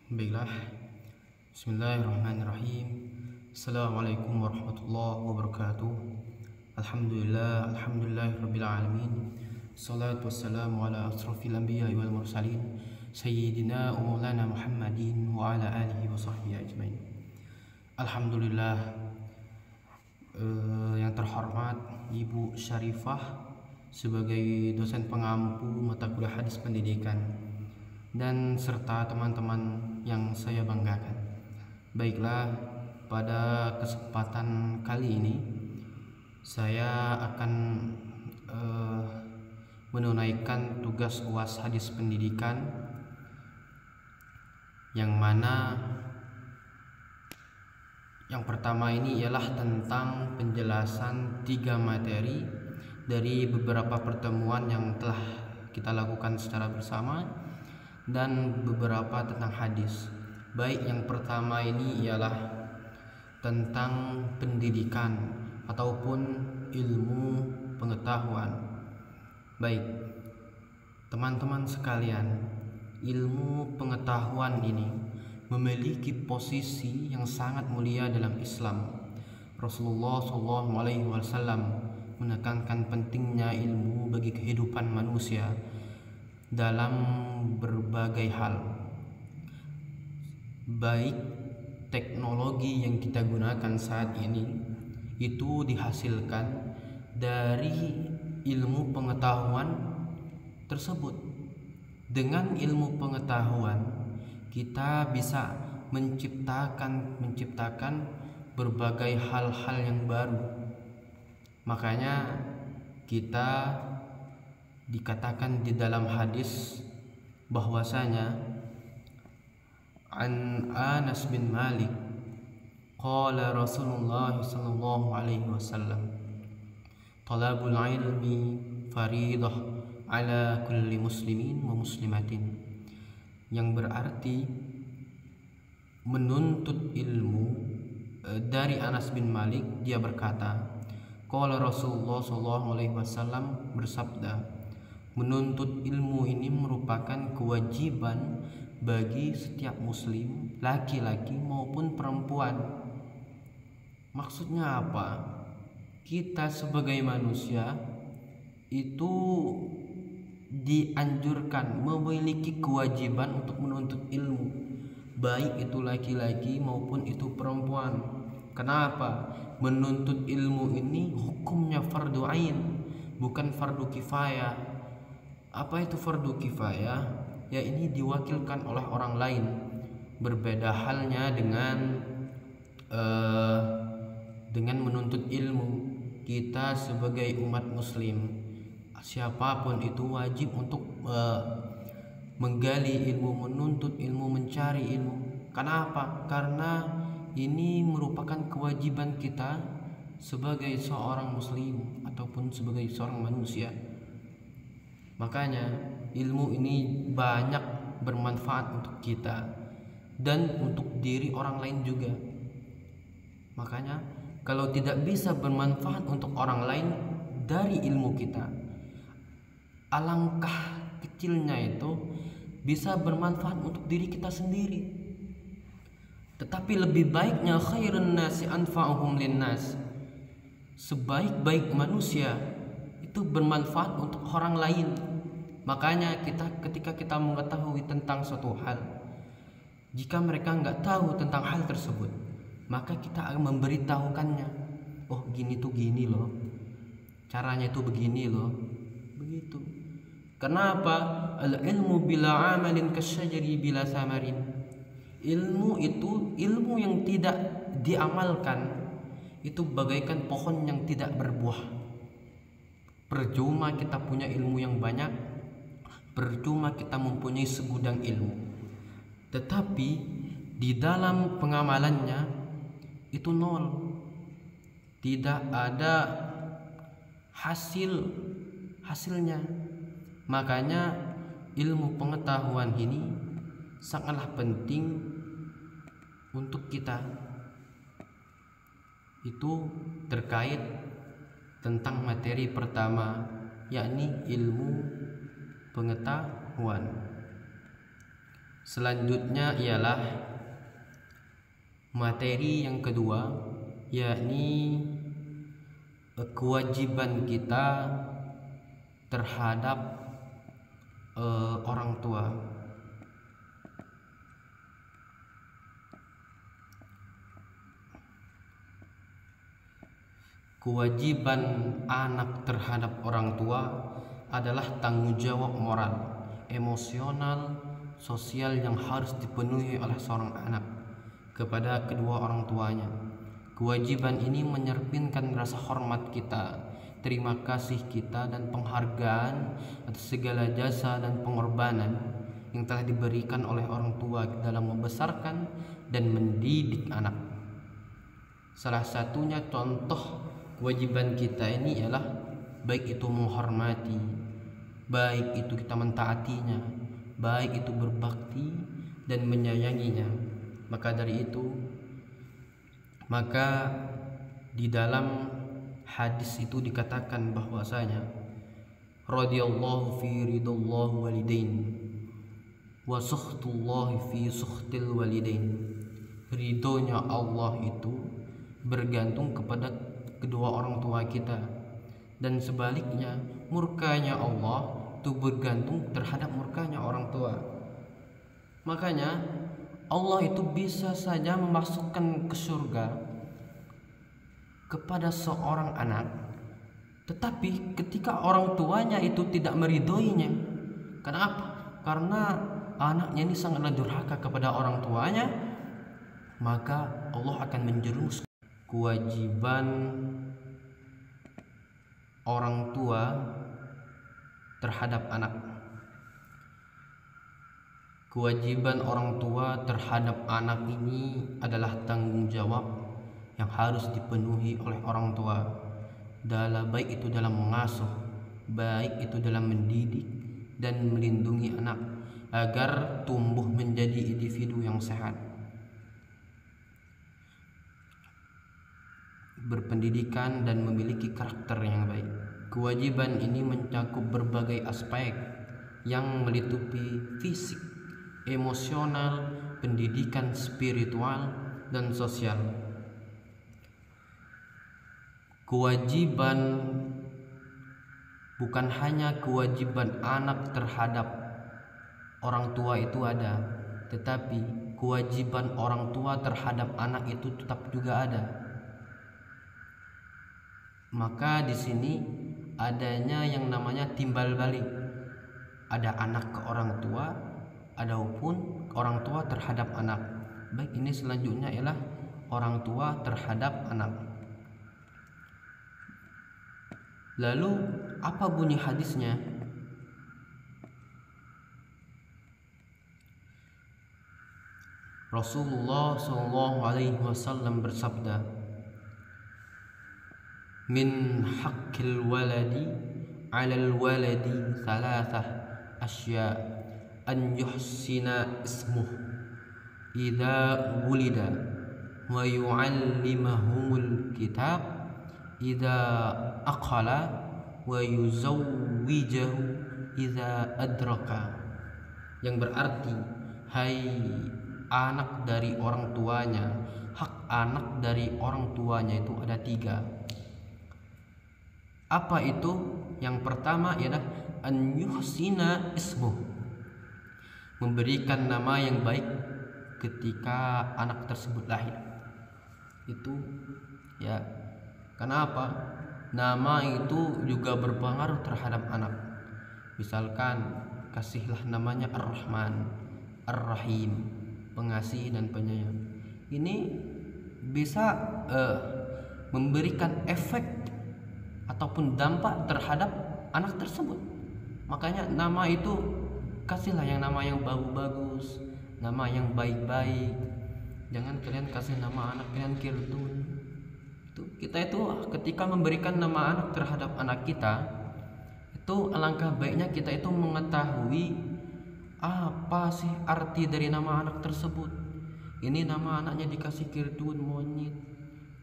Baiklah, Bismillahirrahmanirrahim. Assalamualaikum warahmatullahi wabarakatuh. Alhamdulillahirabbil alamin. Salatu wassalamu ala asrofil anbiya'i wal mursalin Sayyidina wa maulana Muhammadin wa ala alihi wa sahbihi ajmain. Alhamdulillah, yang terhormat Ibu Syarifah sebagai dosen pengampu mata kuliah hadis pendidikan dan serta teman-teman yang saya banggakan. Baiklah, pada kesempatan kali ini saya akan menunaikan tugas UAS hadis pendidikan, yang mana yang pertama ini ialah tentang penjelasan 3 materi dari beberapa pertemuan yang telah kita lakukan secara bersama, dan beberapa tentang hadis. Baik, yang pertama ini ialah tentang pendidikan ataupun ilmu pengetahuan. Baik, teman-teman sekalian, ilmu pengetahuan ini memiliki posisi yang sangat mulia dalam Islam. Rasulullah SAW menekankan pentingnya ilmu bagi kehidupan manusia dalam berbagai hal. Baik, teknologi yang kita gunakan saat ini itu dihasilkan dari ilmu pengetahuan tersebut. Dengan ilmu pengetahuan kita bisa menciptakan berbagai hal-hal yang baru. Makanya kita dikatakan di dalam hadis bahwasanya an Anas bin Malik qala Rasulullah sallallahu alaihi wasallam talabul ilmi faridah ala kulli muslimin wa muslimatin, yang berarti menuntut ilmu. Dari Anas bin Malik, dia berkata, qala Rasulullah sallallahu alaihi wasallam bersabda, menuntut ilmu ini merupakan kewajiban bagi setiap muslim, laki-laki maupun perempuan. Maksudnya apa? Kita sebagai manusia itu dianjurkan, memiliki kewajiban untuk menuntut ilmu, baik itu laki-laki maupun itu perempuan. Kenapa? Menuntut ilmu ini hukumnya fardu ain, bukan fardu kifayah. Apa itu fardu kifayah? Ya, ini diwakilkan oleh orang lain. Berbeda halnya dengan menuntut ilmu. Kita sebagai umat muslim, siapapun itu wajib untuk menggali ilmu, menuntut ilmu, mencari ilmu. Kenapa? Karena ini merupakan kewajiban kita sebagai seorang muslim ataupun sebagai seorang manusia. Makanya ilmu ini banyak bermanfaat untuk kita dan untuk diri orang lain juga. Makanya kalau tidak bisa bermanfaat untuk orang lain dari ilmu kita, alangkah kecilnya itu bisa bermanfaat untuk diri kita sendiri. Tetapi lebih baiknya khairun nasi anfa'uhum linnas, sebaik-baik manusia itu bermanfaat untuk orang lain. Makanya ketika kita mengetahui tentang suatu hal, jika mereka nggak tahu tentang hal tersebut, maka kita akan memberitahukannya. Oh, gini tuh gini loh, caranya itu begini loh, begitu. Kenapa? Al ilmu bila amalin kasyajari bila samarin. Ilmu itu, ilmu yang tidak diamalkan itu bagaikan pohon yang tidak berbuah. Percuma kita punya ilmu yang banyak, percuma kita mempunyai segudang ilmu, tetapi di dalam pengamalannya itu nol, tidak ada hasilnya. Makanya ilmu pengetahuan ini sangatlah penting untuk kita. Itu terkait tentang materi pertama, yakni ilmu pengetahuan. Selanjutnya ialah materi yang kedua, yakni kewajiban kita terhadap orang tua. Kewajiban anak terhadap orang tua adalah tanggung jawab moral, emosional, sosial yang harus dipenuhi oleh seorang anak kepada kedua orang tuanya. Kewajiban ini menyerpinkan rasa hormat kita, terima kasih kita, dan penghargaan atas segala jasa dan pengorbanan yang telah diberikan oleh orang tua dalam membesarkan dan mendidik anak. Salah satunya contoh kewajiban kita ini ialah baik itu menghormati, baik itu kita mentaatinya, baik itu berbakti dan menyayanginya. Maka di dalam hadis itu dikatakan bahwasanya radhiyallahu fi ridallahu walidain wa sukhtullahi fi sukhtil walidain. Ridhonya Allah itu bergantung kepada kedua orang tua kita, dan sebaliknya murkanya Allah itu bergantung terhadap murkanya orang tua. Makanya Allah itu bisa saja memasukkan ke surga kepada seorang anak, tetapi ketika orang tuanya itu tidak meridhoinya. Kenapa? Karena anaknya ini sangatlah durhaka kepada orang tuanya, maka Allah akan menjerumuskan. Kewajiban orang tua terhadap anak. Kewajiban orang tua terhadap anak ini adalah tanggung jawab yang harus dipenuhi oleh orang tua, baik itu dalam mengasuh, baik itu dalam mendidik dan melindungi anak agar tumbuh menjadi individu yang sehat, berpendidikan dan memiliki karakter yang baik. Kewajiban ini mencakup berbagai aspek yang meliputi fisik, emosional, pendidikan spiritual, dan sosial. Kewajiban bukan hanya kewajiban anak terhadap orang tua itu ada, tetapi kewajiban orang tua terhadap anak itu tetap juga ada. Maka di sini adanya yang namanya timbal balik. Ada anak ke orang tua, adapun orang tua terhadap anak. Baik, ini selanjutnya ialah orang tua terhadap anak. Lalu apa bunyi hadisnya? Rasulullah SAW bersabda, min haqqil waladi 'alal waladi thalathah asya, an yuhsina ismuh idza wulida wa yu'allimahumul kitab idza aqala wa yuzawwijahu idza adraka. Yang berarti, hai anak dari orang tuanya, hak anak dari orang tuanya itu ada 3. Apa itu? Yang pertama ialah an yuhsina ismuh, memberikan nama yang baik ketika anak tersebut lahir. Itu ya, kenapa? Nama itu juga berpengaruh terhadap anak. Misalkan kasihlah namanya Ar-Rahman, Ar-Rahim, pengasih dan penyayang. Ini bisa memberikan efek ataupun dampak terhadap anak tersebut. Makanya nama itu kasihlah yang nama yang bagus, nama yang baik-baik. Jangan kalian kasih nama anak kalian Kirtun. Kita itu ketika memberikan nama anak terhadap anak kita, itu alangkah baiknya kita itu mengetahui apa sih arti dari nama anak tersebut. Ini nama anaknya dikasih Kirtun, monyet.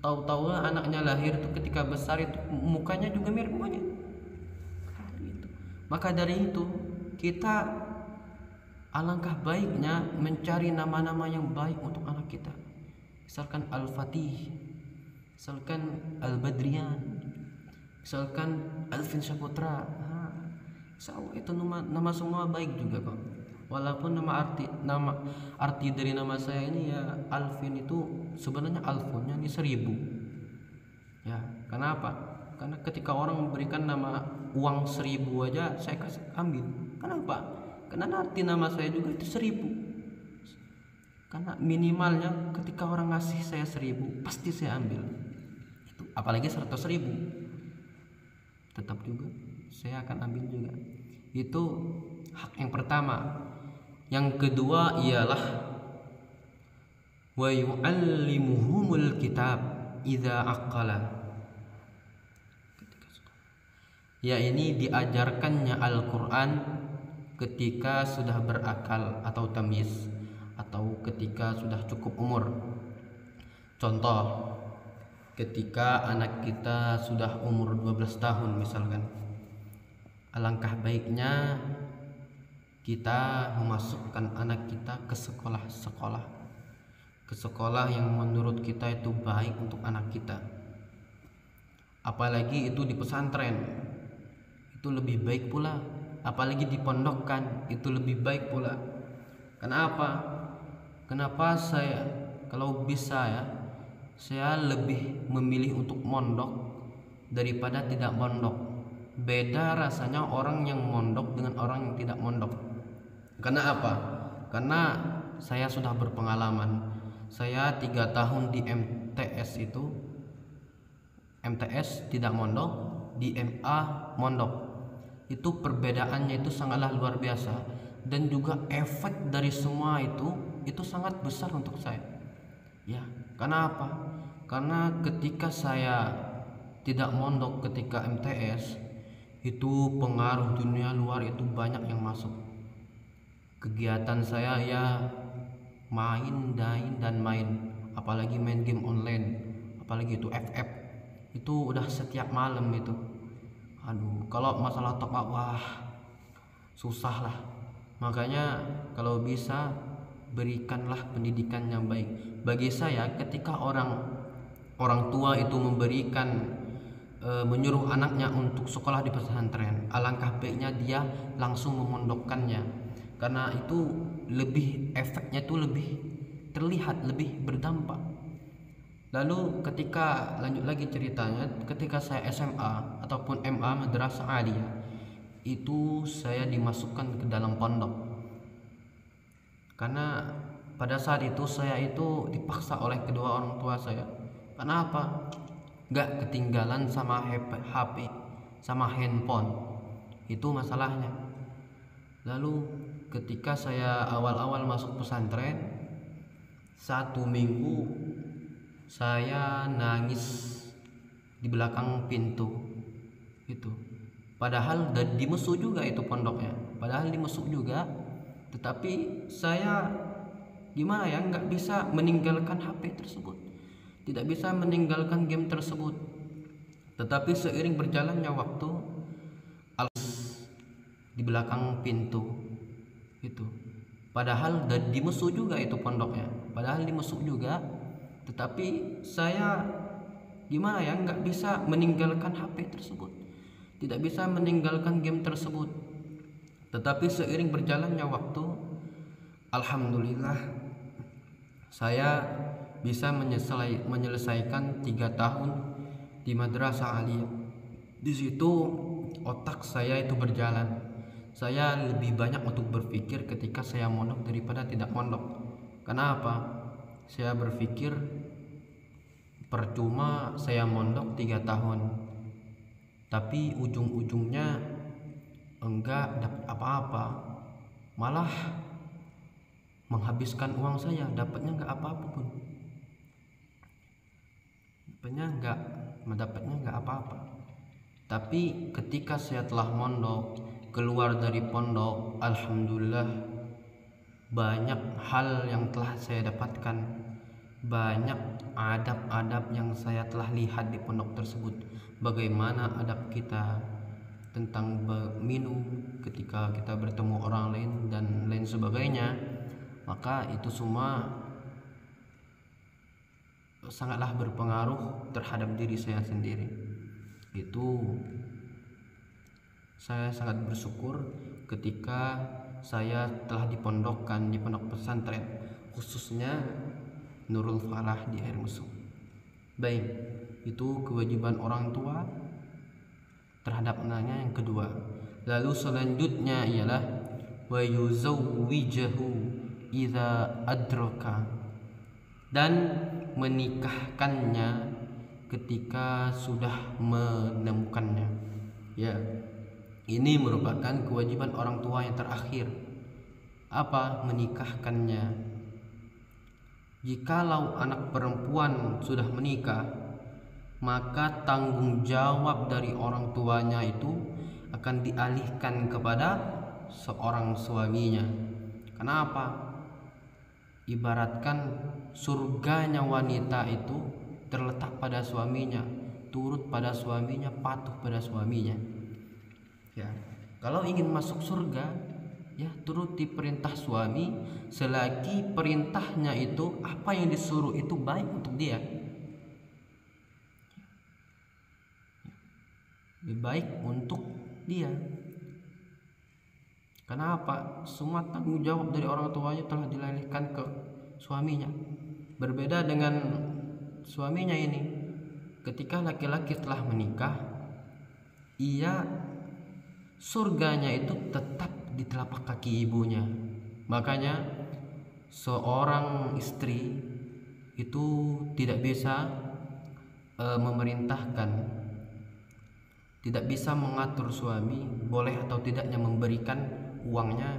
Tahu-tahu anaknya lahir itu ketika besar itu mukanya juga mirip monyet. Maka dari itu kita Alangkah baiknya mencari nama-nama yang baik untuk anak kita. Misalkan Al-Fatih, misalkan Al-Badrian, misalkan Alvin Saputra. Insya Allah itu nama semua baik juga kok. Walaupun nama arti dari nama saya ini ya Alvin itu sebenarnya alfonnya ini 1000. Ya, kenapa? Karena ketika orang memberikan nama uang 1000 aja saya kasih ambil. Kenapa? Karena arti nama saya juga itu 1000. Karena minimalnya ketika orang ngasih saya 1000 pasti saya ambil. Itu apalagi 100.000. Tetap juga saya akan ambil juga. Itu hak yang pertama. Yang kedua ialah wa yu'allimuhumul kitab idza aqala. Ya, ini diajarkannya Al-Qur'an ketika sudah berakal atau tamyiz, atau ketika sudah cukup umur. Contoh, ketika anak kita sudah umur 12 tahun misalkan, alangkah baiknya kita memasukkan anak kita ke sekolah yang menurut kita itu baik untuk anak kita. Apalagi itu di pesantren, itu lebih baik pula. Apalagi dipondokkan, itu lebih baik pula. Kenapa saya kalau bisa ya, saya lebih memilih untuk mondok daripada tidak mondok. Beda rasanya orang yang mondok dengan orang yang tidak mondok. Karena apa? Karena saya sudah berpengalaman. Saya 3 tahun di MTS tidak mondok, di MA mondok. Itu perbedaannya itu sangatlah luar biasa, dan juga efek dari semua itu sangat besar untuk saya. Ya, karena apa? Karena ketika saya tidak mondok ketika MTS, itu pengaruh dunia luar itu banyak yang masuk. Kegiatan saya ya main dan main, apalagi main game online, apalagi itu FF, itu udah setiap malam itu. Aduh, kalau masalah top up wah susah lah. Makanya kalau bisa berikanlah pendidikan yang baik. Bagi saya ketika orang tua itu menyuruh anaknya untuk sekolah di pesantren, alangkah baiknya dia langsung memondokkannya, karena itu efeknya itu lebih terlihat, lebih berdampak. Lalu lanjut lagi ceritanya, ketika saya SMA ataupun MA Madrasah Aliyah, itu saya dimasukkan ke dalam pondok. Karena pada saat itu saya itu dipaksa oleh kedua orang tua saya. Kenapa? Gak ketinggalan sama HP, sama handphone. Itu masalahnya. Lalu ketika saya awal-awal masuk pesantren, 1 minggu saya nangis di belakang pintu itu. Padahal di Mesuk juga itu pondoknya, tetapi saya gimana ya, nggak bisa meninggalkan HP tersebut, tidak bisa meninggalkan game tersebut. Tetapi seiring berjalannya waktu, di belakang pintu itu, padahal di Mesuk juga itu pondoknya, tetapi saya gimana ya, nggak bisa meninggalkan HP tersebut, tidak bisa meninggalkan game tersebut. Tetapi seiring berjalannya waktu, alhamdulillah saya bisa menyelesaikan 3 tahun di Madrasah Aliyah. Di situ otak saya itu berjalan. Saya lebih banyak untuk berpikir ketika saya mondok daripada tidak mondok. Kenapa? Saya berpikir percuma saya mondok 3 tahun, tapi ujung-ujungnya enggak dapat apa-apa, malah menghabiskan uang saya, dapatnya enggak apa-apa pun, dapatnya enggak apa-apa. Tapi ketika saya telah mondok, keluar dari pondok, alhamdulillah banyak hal yang telah saya dapatkan, banyak adab-adab yang saya telah lihat di pondok tersebut. Bagaimana adab kita tentang minum ketika kita bertemu orang lain dan lain sebagainya, maka itu semua sangatlah berpengaruh terhadap diri saya sendiri. Itu saya sangat bersyukur ketika saya telah dipondokkan di pondok pesantren, khususnya Nurul Falah di Air Mesum. Baik, itu kewajiban orang tua terhadap anaknya yang kedua. Lalu selanjutnya ialah wa yuzawwijahu idza adraka, dan menikahkannya ketika sudah menemukannya. Ya, ini merupakan kewajiban orang tua yang terakhir. Apa? Menikahkannya. Jikalau anak perempuan sudah menikah, maka tanggung jawab dari orang tuanya itu akan dialihkan kepada seorang suaminya. Kenapa? Ibaratkan surganya wanita itu terletak pada suaminya, turut pada suaminya, patuh pada suaminya. Ya, kalau ingin masuk surga, ya turuti perintah suami selagi perintahnya itu apa yang disuruh itu baik untuk dia. Lebih baik untuk dia. Kenapa? Semua tanggung jawab dari orang tuanya telah dialihkan ke suaminya. Berbeda dengan suaminya ini, ketika laki-laki telah menikah, ia surganya itu tetap di telapak kaki ibunya. Makanya seorang istri itu tidak bisa memerintahkan, tidak bisa mengatur suami boleh atau tidaknya memberikan uangnya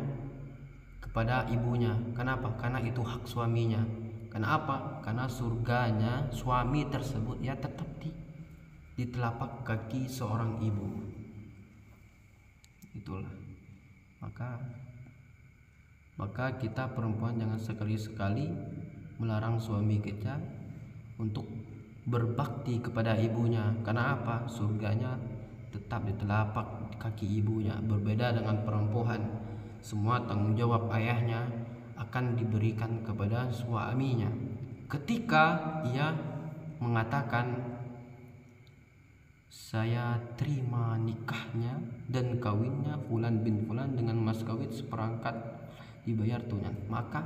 kepada ibunya. Kenapa? Karena itu hak suaminya. Kenapa? Karena surganya suami tersebut ya tetap di telapak kaki seorang ibu. Itulah. Maka kita perempuan jangan sekali-sekali melarang suami kita untuk berbakti kepada ibunya. Karena apa? Surganya tetap di telapak kaki ibunya. Berbeda dengan perempuan, semua tanggung jawab ayahnya akan diberikan kepada suaminya. Ketika ia mengatakan saya terima nikahnya dan kawinnya Fulan bin Fulan dengan mas kawin seperangkat dibayar tunai, maka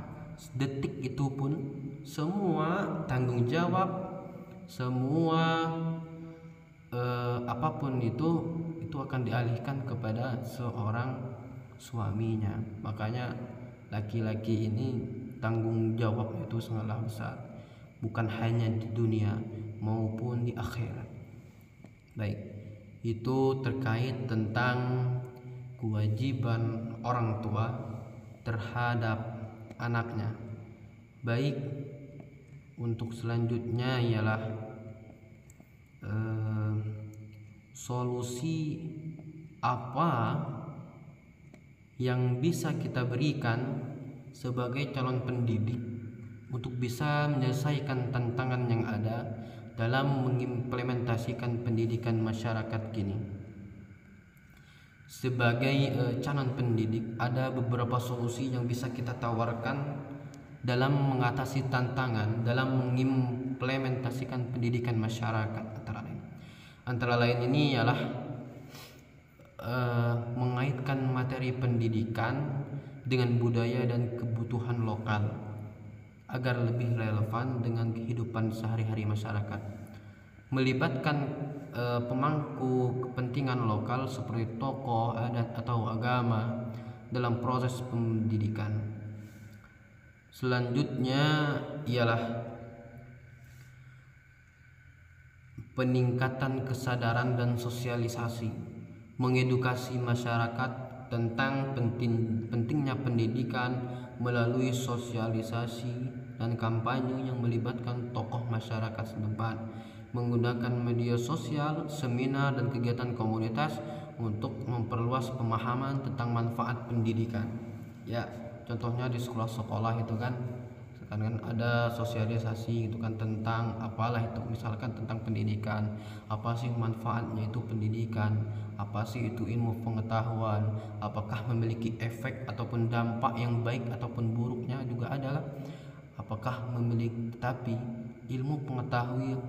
detik itu pun semua tanggung jawab, semua apapun itu akan dialihkan kepada seorang suaminya. Makanya laki-laki ini tanggung jawab itu sangatlah besar, bukan hanya di dunia maupun di akhirat. Baik, itu terkait tentang kewajiban orang tua terhadap anaknya. Baik, untuk selanjutnya ialah solusi apa yang bisa kita berikan sebagai calon pendidik untuk bisa menyelesaikan tantangan yang ada dalam mengimplementasikan pendidikan masyarakat kini. Sebagai calon pendidik, ada beberapa solusi yang bisa kita tawarkan dalam mengatasi tantangan dalam mengimplementasikan pendidikan masyarakat. Antara lain ini ialah mengaitkan materi pendidikan dengan budaya dan kebutuhan lokal agar lebih relevan dengan kehidupan sehari-hari masyarakat. Melibatkan pemangku kepentingan lokal seperti tokoh adat atau agama dalam proses pendidikan. Selanjutnya ialah peningkatan kesadaran dan sosialisasi, mengedukasi masyarakat tentang pentingnya pendidikan melalui sosialisasi dan kampanye yang melibatkan tokoh masyarakat setempat, menggunakan media sosial, seminar dan kegiatan komunitas untuk memperluas pemahaman tentang manfaat pendidikan. Ya, contohnya di sekolah-sekolah itu kan kan ada sosialisasi gitu kan tentang apalah itu, misalkan tentang pendidikan, apa sih manfaatnya itu pendidikan, apa sih itu ilmu pengetahuan, apakah memiliki efek ataupun dampak yang baik ataupun buruknya juga adalah apakah memiliki. Tapi ilmu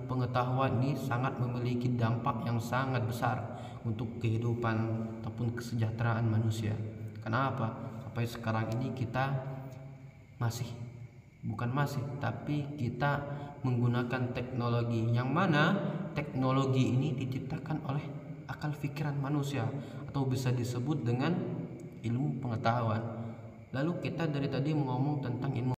pengetahuan ini sangat memiliki dampak yang sangat besar untuk kehidupan ataupun kesejahteraan manusia. Kenapa sampai sekarang ini kita tapi kita menggunakan teknologi, yang mana teknologi ini diciptakan oleh akal pikiran manusia atau bisa disebut dengan ilmu pengetahuan. Lalu kita dari tadi ngomong tentang ilmu